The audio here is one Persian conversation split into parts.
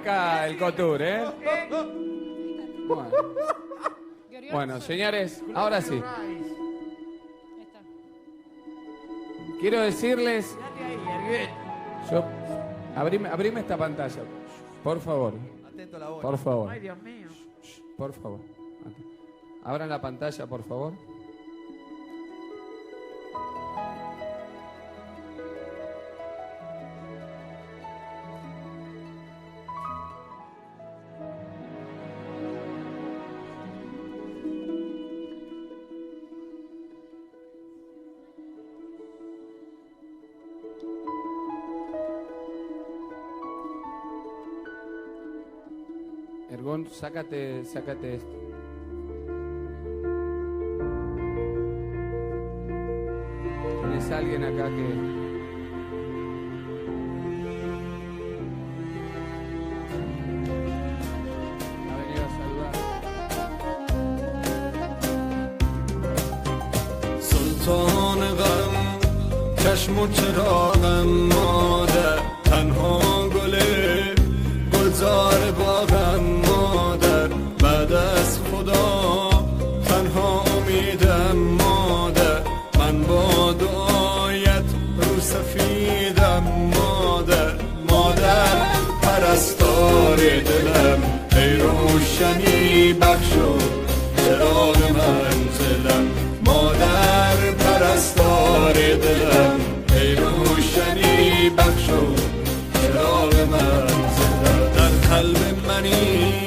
arranca el Cotur, ¿eh? Bueno, señores, ahora sí. Quiero decirles... Abrime esta pantalla, por favor. Atento a la voz. Por favor. Ay, Dios mío. Por favor. Abran la pantalla, por favor. Ergón, sácate esto. ¿Tienes alguien acá que...? Ha venido a saludar. سلطانم چشم و چراغم مادر تنها گلزار باغم مادر بعد از خدا تنها امیدم مادر من با دعایت رو سفیدم مادر پرستار دلم ای روشنی بخشو چراغ منزلم مادر پرستار دلم ای روشنی بخشو چراغ منزلم در قلب منی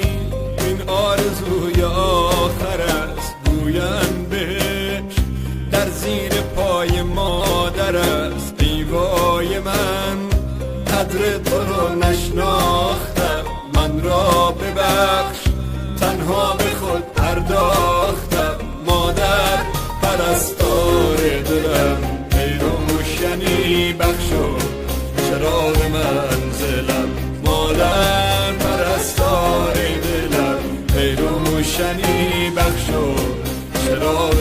این آرزوی آخر است گویم بهش در زیر پای مادر است دیوای من قدر تو رو نشناختم من را ببخش تنها به خود پرداختم مادر پرستار دلم ای روشنی بخشو چراغ منزلم مادر پرستار دلم ای روشنی بخشو چراغ